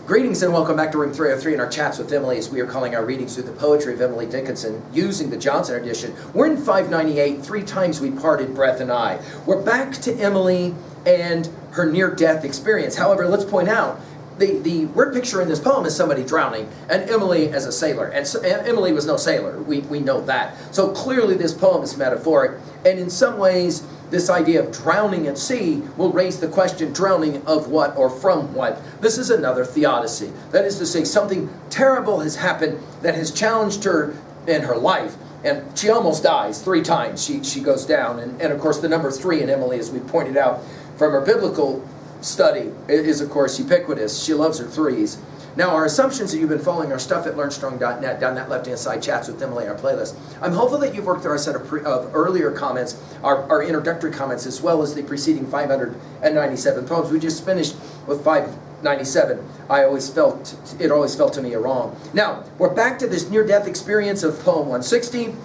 Greetings and welcome back to Room 303 in our chats with Emily as we are calling our readings through the poetry of Emily Dickinson using the Johnson edition. We're in 598, Three Times We Parted, Breath and I. We're back to Emily and her near-death experience. However, let's point out, the word picture in this poem is somebody drowning and Emily as a sailor. And Emily was no sailor, we know that. So clearly this poem is metaphoric, and in some ways this idea of drowning at sea will raise the question, drowning of what or from what? This is another theodicy. That is to say, something terrible has happened that has challenged her in her life. And she almost dies 3 times. She goes down. And of course, the number 3 in Emily, as we pointed out from her biblical study, is of course ubiquitous. She loves her 3s. Now, our assumptions that you've been following our stuff at learnstrong.net, down that left-hand side, chats with Emily, our playlist. I'm hopeful that you've worked through our set of earlier comments, our introductory comments, as well as the preceding 597 poems. We just finished with 597. It always felt to me wrong. Now, we're back to this near-death experience of poem 160.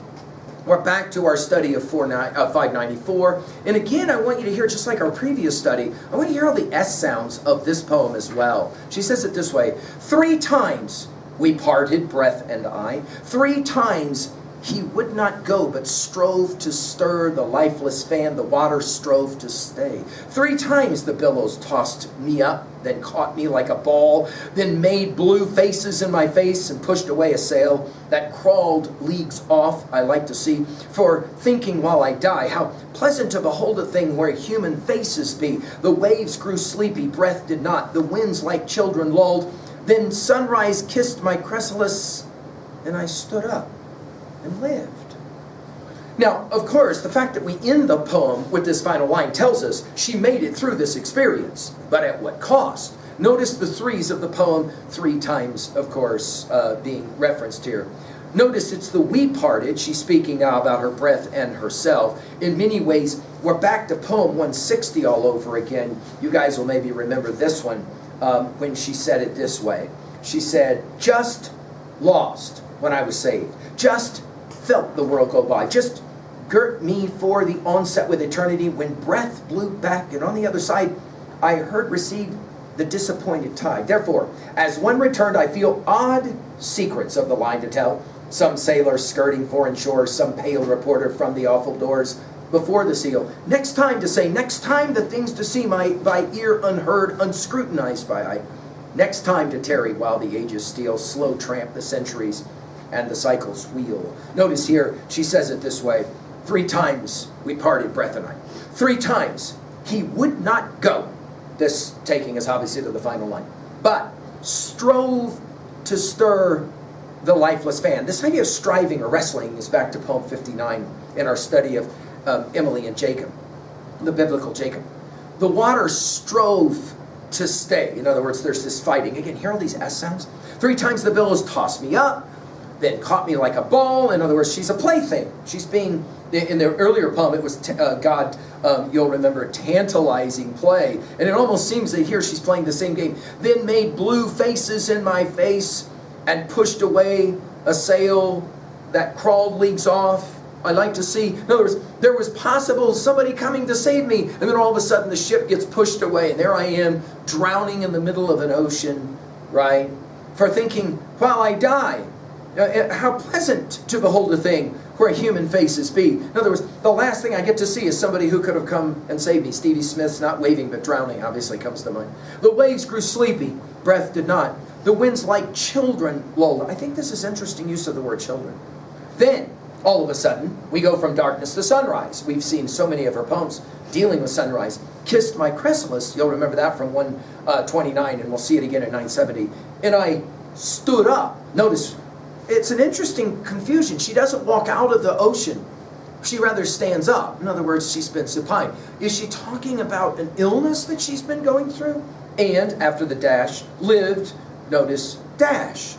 We're back to our study of 594. And again, I want you to hear, just like our previous study, I want you to hear all the S sounds of this poem as well. She says it this way: 3 times we parted, breath and I. 3 times he would not go, but strove to stir the lifeless fan. The water strove to stay. 3 times the billows tossed me up, then caught me like a ball, then made blue faces in my face and pushed away a sail that crawled leagues off. I like to see, for thinking while I die, how pleasant to behold a thing where human faces be. The waves grew sleepy, breath did not, the winds like children lulled. Then sunrise kissed my chrysalis, and I stood up and lived. Now, of course, the fact that we end the poem with this final line tells us she made it through this experience, but at what cost? Notice the 3s of the poem 3 times, of course, being referenced here. Notice it's the we parted. She's speaking now about her breath and herself. In many ways, we're back to poem 160 all over again. You guys will maybe remember this one when she said it this way. She said, just lost when I was saved. Just felt the world go by. Just girt me for the onset with eternity. When breath blew back and on the other side I heard recede the disappointed tide. Therefore, as one returned, I feel odd secrets of the line to tell. Some sailor skirting foreign shores, some pale reporter from the awful doors before the seal. Next time to say, next time the things to see by ear unheard, unscrutinized by eye. Next time to tarry while the ages steal, slow tramp the centuries and the cycles wheel. Notice here, she says it this way: 3 times we parted, breath and I. 3 times he would not go. This taking us obviously to the final line. But strove to stir the lifeless fan. This idea of striving or wrestling is back to poem 59 in our study of Emily and Jacob, the biblical Jacob. The water strove to stay. In other words, there's this fighting. Again, hear all these S sounds? 3 times the billows tossed me up, then caught me like a ball. In other words, she's a plaything. She's being, in the earlier poem, it was God, you'll remember, tantalizing play. And it almost seems that here she's playing the same game. Then made blue faces in my face and pushed away a sail that crawled leagues off. I like to see, in other words, there was possible somebody coming to save me. And then all of a sudden the ship gets pushed away. And there I am, drowning in the middle of an ocean, right? For thinking, while I die, how pleasant to behold a thing where human faces be. In other words, the last thing I get to see is somebody who could have come and saved me. Stevie Smith's not waving, but drowning obviously comes to mind. The waves grew sleepy, breath did not. The winds like children lulled. I think this is interesting use of the word children. Then, all of a sudden, we go from darkness to sunrise. We've seen so many of her poems dealing with sunrise. Kissed my chrysalis, you'll remember that from 129, and we'll see it again in 970. And I stood up. Notice, it's an interesting confusion. She doesn't walk out of the ocean. She rather stands up. In other words, she's been supine. Is she talking about an illness that she's been going through? And after the dash, lived, notice, dash.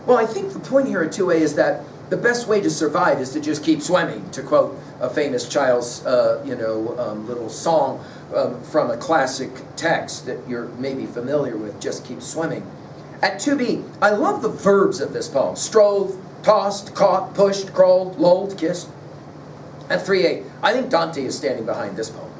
Well, I think the point here at 2a is that the best way to survive is to just keep swimming, to quote a famous child's little song from a classic text that you're maybe familiar with, just keep swimming. At 2b, I love the verbs of this poem. Strove, tossed, caught, pushed, crawled, lulled, kissed. At 3a, I think Dante is standing behind this poem.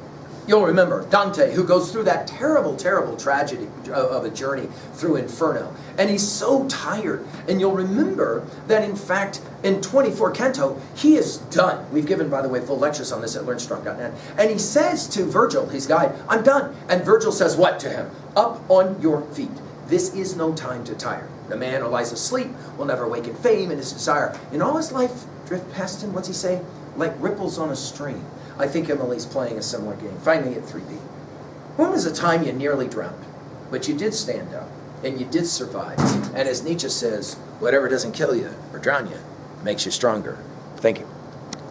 You'll remember Dante, who goes through that terrible, terrible tragedy of a journey through Inferno. And he's so tired. And you'll remember that, in fact, in 24 Canto, he is done. We've given, by the way, full lectures on this at learnstrong.net. And he says to Virgil, his guide, I'm done. And Virgil says what to him? Up on your feet. This is no time to tire. The man who lies asleep will never awaken fame and his desire. In all his life drift past him, what's he say? Like ripples on a stream. I think Emily's playing a similar game. Finally at 3B. When was a time you nearly drowned, but you did stand up, and you did survive? And as Nietzsche says, whatever doesn't kill you or drown you makes you stronger. Thank you.